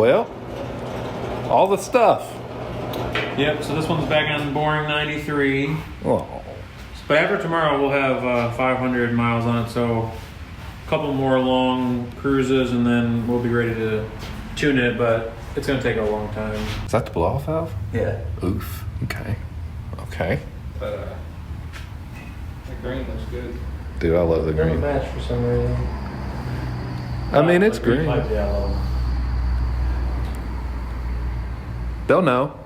Well, all the stuff. Yep, so this one's back on boring 93. Oh. But after tomorrow, we'll have 500 miles on it, so a couple more long cruises, and then we'll be ready to tune it, but it's going to take a long time. Is that the blow-off valve? Yeah. Oof. Okay. But the green looks good. Dude, I love the It doesn't green. match for some reason. I mean, it's The green green. light's yellow. Don't know.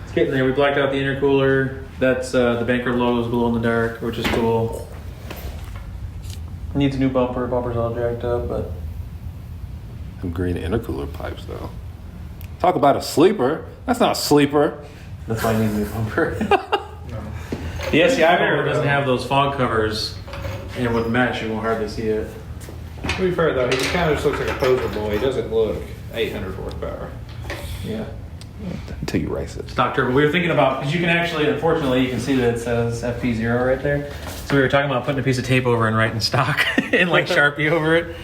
It's getting there. We blacked out the intercooler. That's the Banker logo is glow in the dark, which is cool. Needs a new bumper. Bumper's all jacked up, but Them green intercooler pipes, though. Talk about a sleeper. That's not a sleeper. that's why I need a new bumper. No. The SCI bumper doesn't have those fog covers, and with the mesh, you won't hardly see it. To be fair though, he kind of just looks like a poser boy. He doesn't look 800 horsepower. Yeah. Until you race it. Stock turbo. We were thinking about, because you can actually, unfortunately, you can see that it says FP0 right there. So we were talking about putting a piece of tape over and writing stock and like Sharpie over it.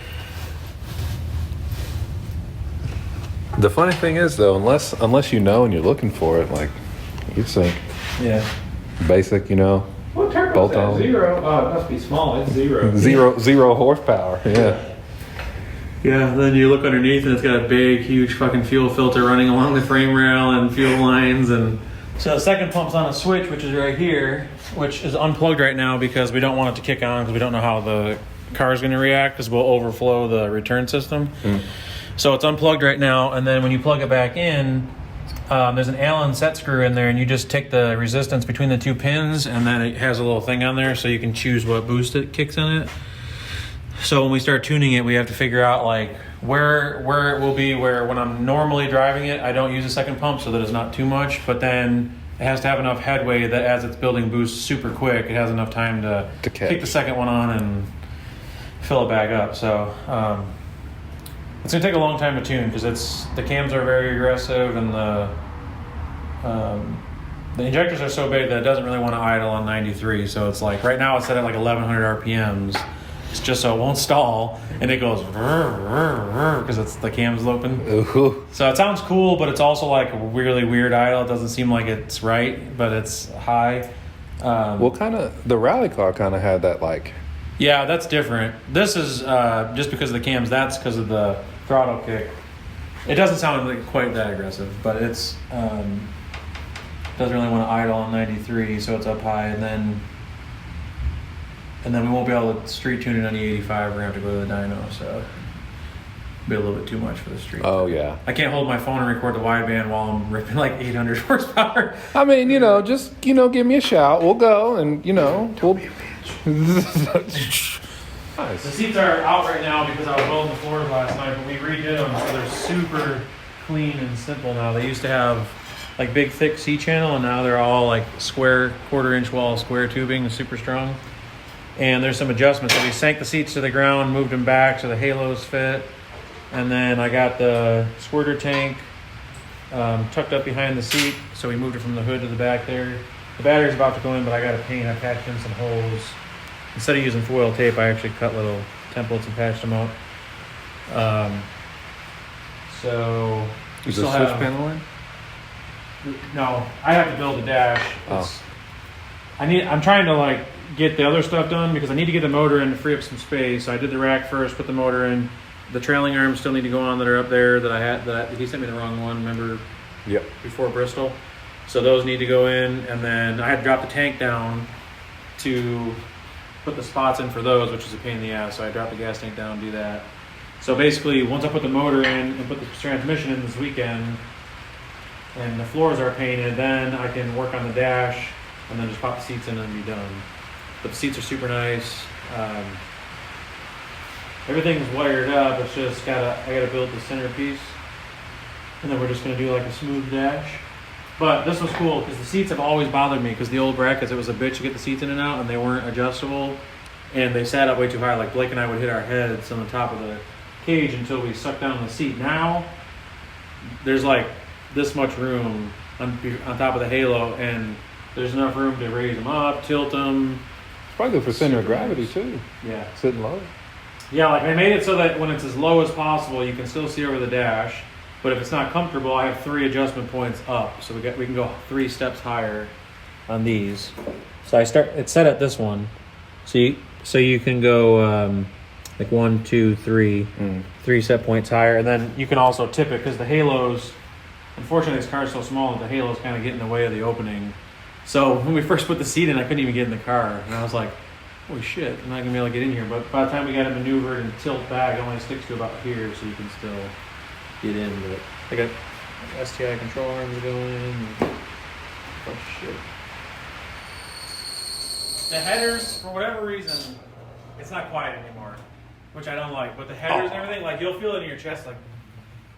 The funny thing is, though, unless you know and you're looking for it, like, you think Yeah. basic, What turbo Bolt is that? on. 0? Oh, it must be small. It's 0. zero horsepower. Yeah. Yeah, then you look underneath and it's got a big, huge fucking fuel filter running along the frame rail and fuel lines. And so the second pump's on a switch, which is right here, which is unplugged right now because we don't want it to kick on because we don't know how the car is going to react because we'll overflow the return system. So it's unplugged right now, and then when you plug it back in, there's an Allen set screw in there, and you just take the resistance between the two pins, and then it has a little thing on there so you can choose what boost it kicks in it. So when we start tuning it, we have to figure out like where it will be, where when I'm normally driving it, I don't use a second pump so that it's not too much, but then it has to have enough headway that as it's building boost super quick, it has enough time to catch. kick the second one on and fill it back up. So it's gonna take a long time to tune because the cams are very aggressive and the injectors are so big that it doesn't really want to idle on 93. So it's like right now it's set at like 1100 RPMs. It's just so it won't stall, and it goes because it's the cam's open. Ooh. So it sounds cool, but it's also like a really weird idle. It doesn't seem like it's right, but it's high. Well, the rally car kind of had that, like... Yeah, that's different. This is just because of the cams. That's because of the throttle kick. It doesn't sound like quite that aggressive, but it's doesn't really want to idle on 93, so it's up high, and then we won't be able to street tune it on the 85. We're gonna have to go to the dyno, so it'll be a little bit too much for the street. Oh, yeah. I can't hold my phone and record the wideband while I'm ripping like 800 horsepower. I mean, just, give me a shout. We'll go, and, we'll... The Nice. seats are out right now because I was welding the floors last night, but we redid them, so they're super clean and simple now. They used to have like big thick C-channel, and now they're all like square, quarter-inch wall square tubing, super strong. And there's some adjustments. So we sank the seats to the ground, moved them back so the halos fit, and then I got the squirter tank tucked up behind the seat, so we moved it from the hood to the back there. The battery's about to go in, but I got to paint. I patched in some holes. Instead of using foil tape, I actually cut little templates and patched them out. So we Is the still switch have, panel in? No, I have to build a dash. Oh. I'm trying to like get the other stuff done because I need to get the motor in to free up some space. So I did the rack first, put the motor in. The trailing arms still need to go on that are up there that he sent me the wrong one. Remember? Yep. Before Bristol. So those need to go in, and then I had to drop the tank down to put the spots in for those, which is a pain in the ass. So I dropped the gas tank down and do that. So basically, once I put the motor in and put the transmission in this weekend, and the floors are painted, then I can work on the dash and then just pop the seats in and be done. But the seats are super nice. Everything's wired up. It's just I gotta build the centerpiece, and then we're just gonna do like a smooth dash. But this was cool because the seats have always bothered me because the old brackets, it was a bitch to get the seats in and out, and they weren't adjustable, and they sat up way too high. Like Blake and I would hit our heads on the top of the cage until we sucked down the seat. Now there's like this much room on top of the halo, and there's enough room to raise them up, tilt them. It's probably good for center of gravity, too. Yeah. Sitting low. Yeah, like they made it so that when it's as low as possible, you can still see over the dash, But if it's not comfortable, I have 3 adjustment points up, so we can go 3 steps higher on these. So it's set at this one, so you can go like 1, 2, 3, 3 set points higher, and then you can also tip it because the halos. Unfortunately, this car is so small that the halos kind of get in the way of the opening. So when we first put the seat in, I couldn't even get in the car, and I was like, "Holy shit, I'm not gonna be able to get in here." But by the time we got it maneuvered and tilt back, it only sticks to about here, so you can still get in. But I got STI control arms going. And oh shit! The headers, for whatever reason, it's not quiet anymore, which I don't like. But the headers and everything, like you'll feel it in your chest, like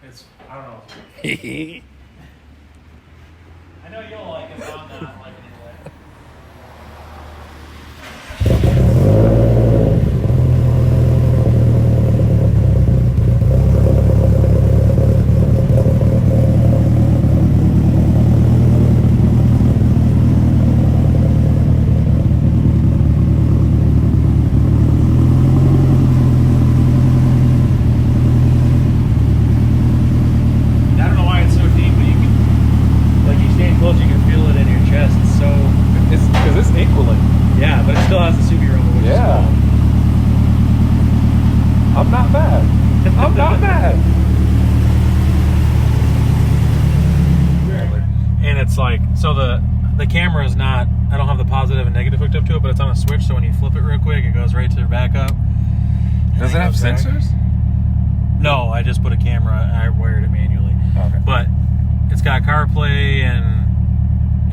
it's I don't know. I know you'll like it, but I'm not liking it. Camera is not, I don't have the positive and negative hooked up to it, but it's on a switch, so when you flip it real quick, it goes right to the backup. Does it have sensors? No, I just put a camera, I wired it manually. Okay. But it's got CarPlay and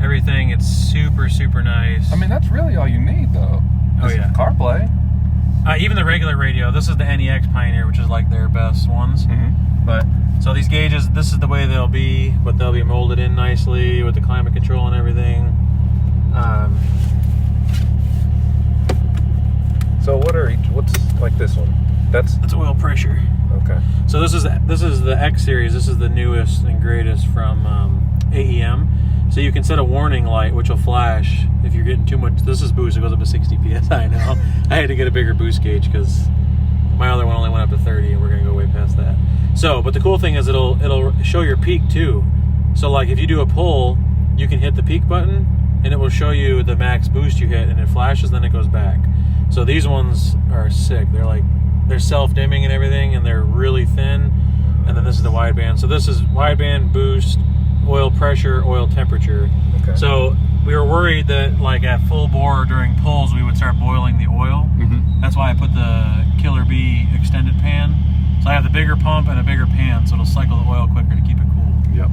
everything. It's super, super nice. I mean, that's really all you need, though. Oh, yeah. CarPlay. Even the regular radio, this is the NEX Pioneer, which is like their best ones. Mm-hmm. But so these gauges, this is the way they'll be, but they'll be molded in nicely with the climate control and everything. So what's like this one? That's oil pressure. okay. So this is the X series. This is the newest and greatest from AEM. So you can set a warning light, which will flash if you're getting too much. This is boost. It goes up to 60 psi now. I had to get a bigger boost gauge because my other one only went up to 30, and we're gonna go way past that. So, but the cool thing is it'll show your peak too. So like if you do a pull, you can hit the peak button, and it will show you the max boost you hit, and it flashes, then it goes back. So these ones are sick. They're self-dimming and everything, and they're really thin. And then this is the wideband. So this is wideband, boost, oil pressure, oil temperature. Okay. So we were worried that like at full bore during pulls we would start boiling the oil. Mm-hmm. That's why I put the Killer Bee extended pan. So I have the bigger pump and a bigger pan, so it'll cycle the oil quicker to keep it cool. Yep.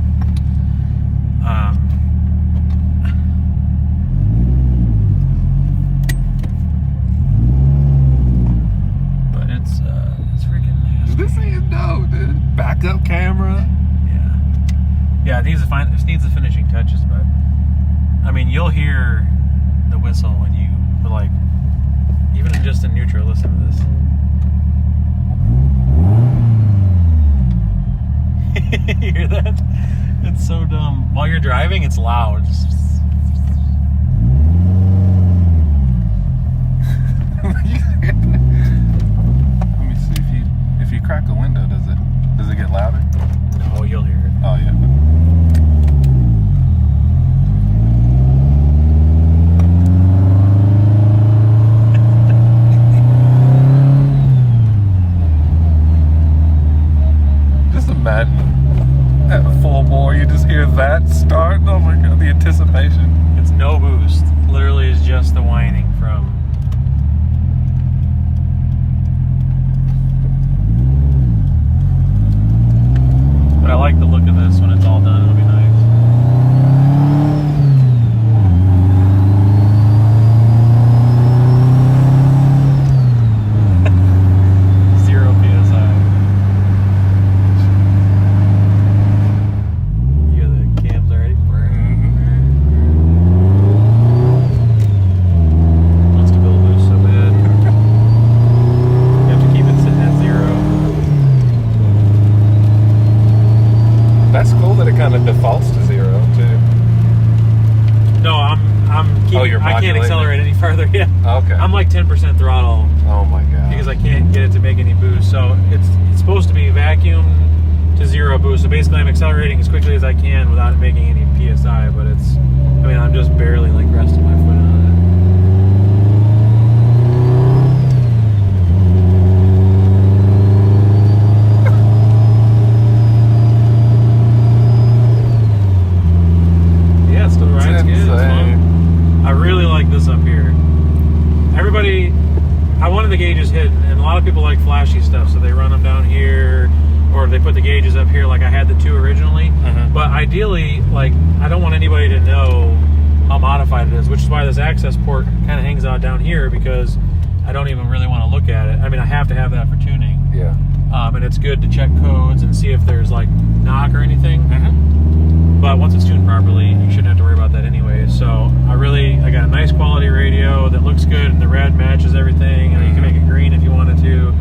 But it's freaking nasty. This thing is dope, dude. Backup camera. Yeah, it needs the finishing touches, but I mean, you'll hear the whistle when you, like, even just in neutral, listen to this. You hear that? It's so dumb. While you're driving, it's loud. Let me see if you crack a window, does it get louder? No, you'll hear it. Oh yeah. Just imagine at full bore, you just hear that start. Oh my god, the anticipation. It's no boost. Literally, is just the whining from. But I like the look of this when it's all done. It'll be nice. Zero PSI. You hear the cams already? Wants to build loose so bad. You have to keep it sitting at 0. That's cool that it kind of defaults to 0 too. No, I'm keeping. Oh, you're I can't modulating accelerate any farther yet. Okay. I'm like 10% throttle Oh my god. because I can't get it to make any boost. So it's supposed to be vacuum to to 0 boost. So basically I'm accelerating as quickly as I can without making any PSI, but it's, I mean, I'm just barely like resting my foot on it. Yeah, it still rides good. It's fun. I really like this up here. Everybody, I wanted the gauges hidden, and a lot of people like flashy stuff, so they run them down here, or they put the gauges up here like I had the 2 originally. But ideally, like, I don't want anybody to know how modified it is, which is why this access port kind of hangs out down here, because I don't even really want to look at it. I mean, I have to have that for tuning. Yeah. And it's good to check codes and see if there's like knock or anything. But once it's tuned properly, you shouldn't have to worry about that anyway. So I got a nice quality radio that looks good, and the red matches everything, and you can make it green if you wanted to.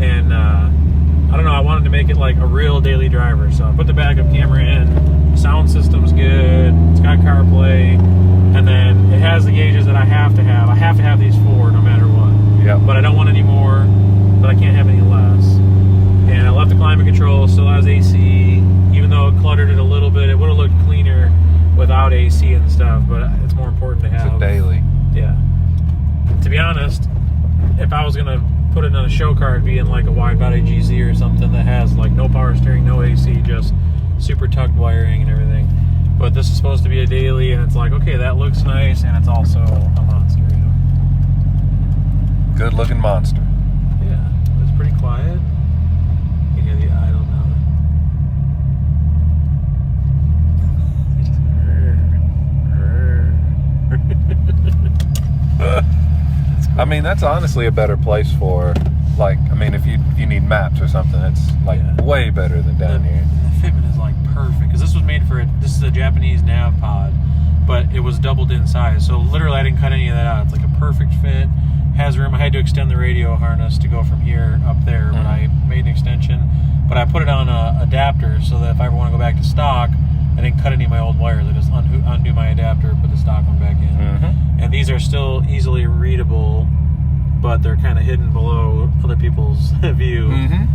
And I don't know, I wanted to make it like a real daily driver. So I put the backup camera in, sound system's good, it's got CarPlay, and then it has the gauges that I have to have. I have to have these 4 no matter what. Yeah. But I don't want any more, but I can't have any less. And I left the climate control, still has AC, even though it cluttered it a little bit. It would have looked cleaner without AC and stuff, but it's more important to have. It's a daily. Yeah. To be honest, if I was gonna put it on a show car, it'd be in like a wide body GZ or something that has like no power steering, no AC, just super tucked wiring and everything. But this is supposed to be a daily, and it's like, okay, that looks nice, and it's also a monster, you know? Good looking monster. Yeah, it's pretty quiet. You hear the idle now. I mean, that's honestly a better place for, like, I mean, if you need maps or something, it's like way better than down here. The fitment is like perfect, because this was made for this is a Japanese nav pod, but it was doubled in size. So literally, I didn't cut any of that out. It's like a perfect fit. Has room. I had to extend the radio harness to go from here up there when I made an extension, but I put it on a adapter so that if I ever want to go back to stock, I didn't cut any of my old wires. I just undo my adapter, put the stock one back in. And these are still easily readable, but they're kind of hidden below other people's view.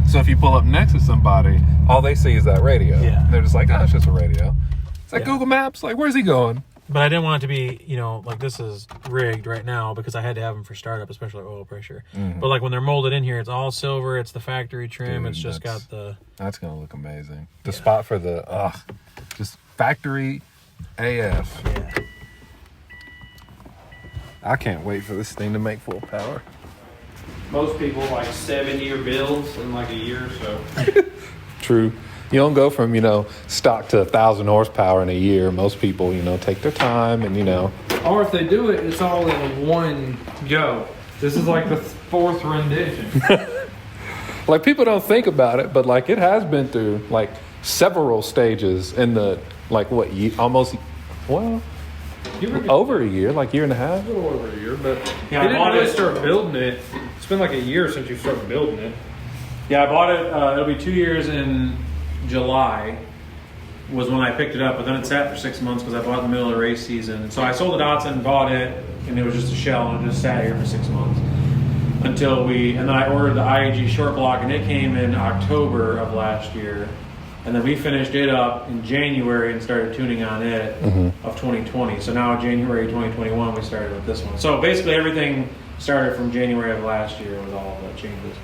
So if you pull up next to somebody, all they see is that radio. Yeah. They're just like, oh, it's just a radio. It's like Google Maps. Like, where's he going? But I didn't want it to be, you know, like this is rigged right now because I had to have them for startup, especially oil pressure. But like when they're molded in here, it's all silver. It's the factory trim. Dude, it's just got the... That's going to look amazing. The spot for the, just factory AF. Yeah. I can't wait for this thing to make full power. Most people like 7-year builds in like a year or so. True. You don't go from, stock to 1,000 horsepower in a year. Most people, take their time and, Or if they do it, it's all in one go. This is like the 4th rendition. like people don't think about it, but like it has been through like several stages in the, like what, over a year, like year and a half. A little over a year, but Yeah, you I didn't bought really it. start building it. It's been like a year since you started building it. Yeah, I bought it. It'll be 2 years in July was when I picked it up, but then it sat for 6 months because I bought it in the middle of the race season. So I sold the Datsun, bought it, and it was just a shell, and it just sat here for 6 months and then I ordered the IAG short block, and it came in October of last year, and then we finished it up in January and started tuning on it of 2020. So now January 2021 we started with this one. So basically everything started from January of last year with all the changes.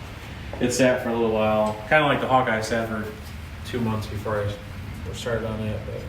It sat for a little while, kind of like the Hawkeye sat for 2 months before I started on it, but